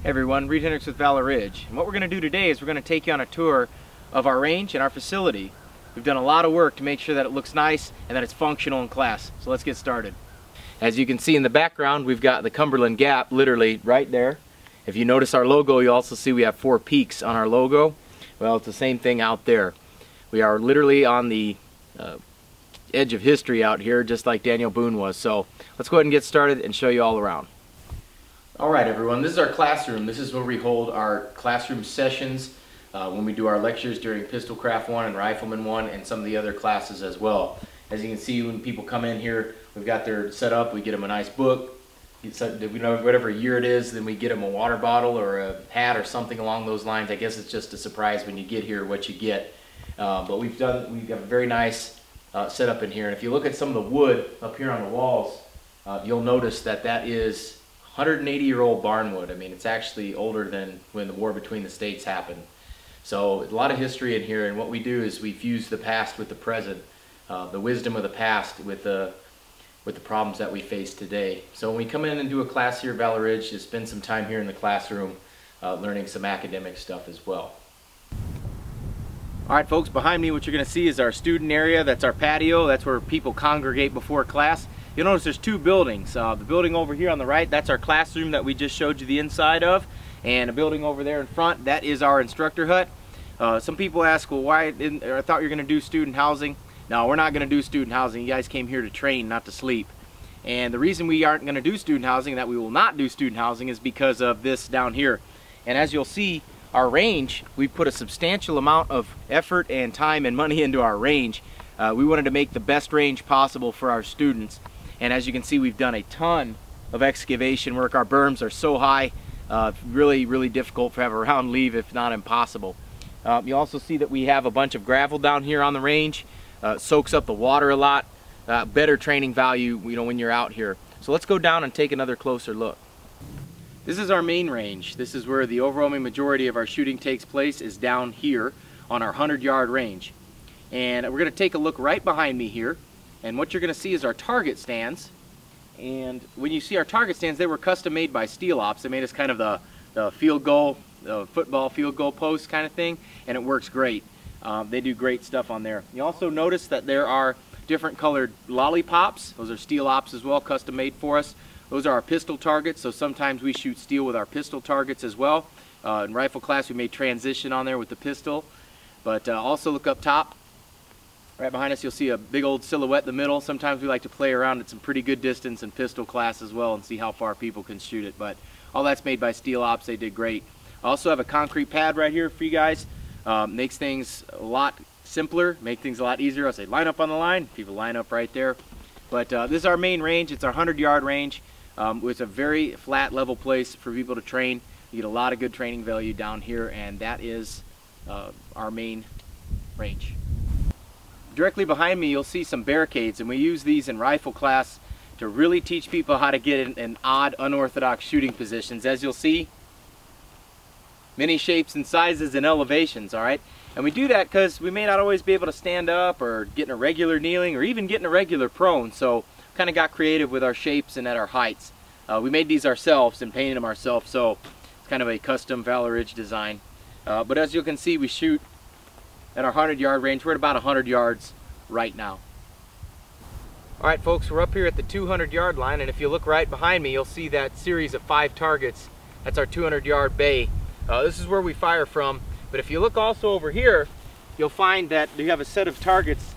Hey everyone, Reid Henrichs with Valor Ridge. And what we're going to do today is we're going to take you on a tour of our range and our facility. We've done a lot of work to make sure that it looks nice and that it's functional in class. So let's get started. As you can see in the background, we've got the Cumberland Gap literally right there. If you notice our logo, you also see we have 4 peaks on our logo. Well, it's the same thing out there. We are literally on the edge of history out here, just like Daniel Boone was. So let's go ahead and get started and show you all around. Alright everyone, this is our classroom. This is where we hold our classroom sessions when we do our lectures during Pistol Craft 1 and Rifleman 1 and some of the other classes as well. As you can see, when people come in here, we've got their set up, we get them a nice book, whatever year it is, then we get them a water bottle or a hat or something along those lines. I guess it's just a surprise when you get here what you get. But we've got a very nice setup in here. And if you look at some of the wood up here on the walls, you'll notice that that is 180-year-old barnwood. I mean, it's actually older than when the war between the states happened. So a lot of history in here, and what we do is we fuse the past with the present, the wisdom of the past with the problems that we face today. So when we come in and do a class here at Valor Ridge, just spend some time here in the classroom learning some academic stuff as well. Alright folks, behind me what you're going to see is our student area. That's our patio. That's where people congregate before class. You'll notice there's 2 buildings. The building over here on the right, that's our classroom that we just showed you the inside of. And a building over there in front, that is our instructor hut. Some people ask, well, why didn't, I thought you were going to do student housing. No, we're not going to do student housing. You guys came here to train, not to sleep. And the reason we aren't going to do student housing, that we will not do student housing, is because of this down here. And as you'll see, our range, we put a substantial amount of effort and time and money into our range. We wanted to make the best range possible for our students. And as you can see, we've done a ton of excavation work. Our berms are so high, really difficult to have a round leave, if not impossible. You also see that we have a bunch of gravel down here on the range. Soaks up the water a lot. Better training value, when you're out here. So let's go down and take another closer look. This is our main range. This is where the overwhelming majority of our shooting takes place, is down here on our 100-yard range. And we're going to take a look right behind me here. And what you're going to see is our target stands. And when you see our target stands, they were custom made by Steel Ops. They made us kind of the field goal, football field goal post kind of thing, and it works great. They do great stuff on there. You also notice that there are different colored lollipops. Those are Steel Ops as well, custom made for us. Those are our pistol targets, so sometimes we shoot steel with our pistol targets as well. In rifle class, we made transition on there with the pistol. But also look up top. Right behind us you'll see a big old silhouette in the middle. Sometimes we like to play around at some pretty good distance in pistol class as well and see how far people can shoot it. But all that's made by Steel Ops. They did great. I also have a concrete pad right here for you guys. Makes things a lot simpler, make things a lot easier. I'll say line up on the line. People line up right there. But this is our main range. It's our 100-yard range. It's a very flat, level place for people to train. You get a lot of good training value down here, and that is our main range. Directly behind me you'll see some barricades, and we use these in rifle class to really teach people how to get in odd, unorthodox shooting positions. As you'll see, many shapes and sizes and elevations, alright? And we do that because we may not always be able to stand up or get in a regular kneeling or even get in a regular prone, so kind of got creative with our shapes and at our heights. We made these ourselves and painted them ourselves, so it's kind of a custom Valor Ridge design. But as you can see, we shoot at our 100-yard range. We're at about 100 yards right now. Alright folks, we're up here at the 200-yard line, and if you look right behind me, you'll see that series of 5 targets. That's our 200-yard bay. This is where we fire from, but if you look also over here, you'll find that you have a set of targets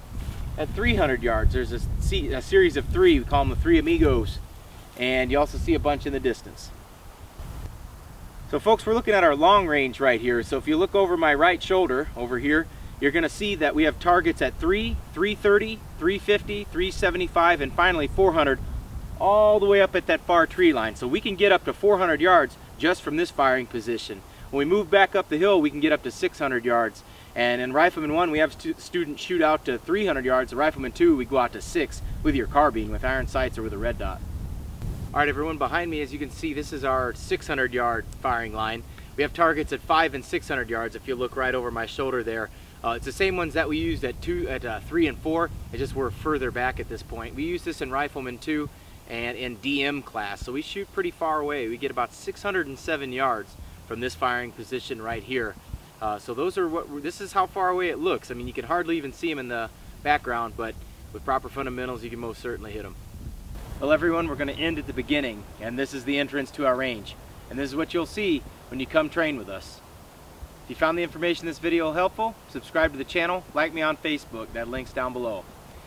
at 300 yards. There's a series of 3, we call them the 3 Amigos, and you also see a bunch in the distance. So folks, we're looking at our long range right here. So if you look over my right shoulder over here, you're going to see that we have targets at 3, 330, 350, 375, and finally 400, all the way up at that far tree line. So we can get up to 400 yards just from this firing position. When we move back up the hill, we can get up to 600 yards. And in Rifleman 1, we have students shoot out to 300 yards. In Rifleman 2, we go out to 6 with your carbine, with iron sights or with a red dot. Alright everyone, behind me, as you can see, this is our 600-yard firing line. We have targets at 5 and 600 yards if you look right over my shoulder there. It's the same ones that we used at 3 and 4, it's just we're further back at this point. We use this in Rifleman 2, and in DM class. So we shoot pretty far away. We get about 607 yards from this firing position right here. So this is how far away it looks. I mean, you can hardly even see them in the background, but with proper fundamentals, you can most certainly hit them. Well, everyone, we're going to end at the beginning, and this is the entrance to our range. And this is what you'll see when you come train with us. If you found the information in this video helpful, subscribe to the channel, like me on Facebook, that link's down below.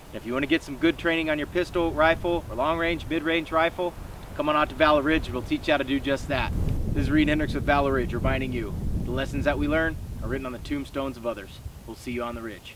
And if you want to get some good training on your pistol, rifle, or long-range, mid-range rifle, come on out to Valor Ridge and we'll teach you how to do just that. This is Reid and Henrichs with Valor Ridge reminding you, the lessons that we learn are written on the tombstones of others. We'll see you on the ridge.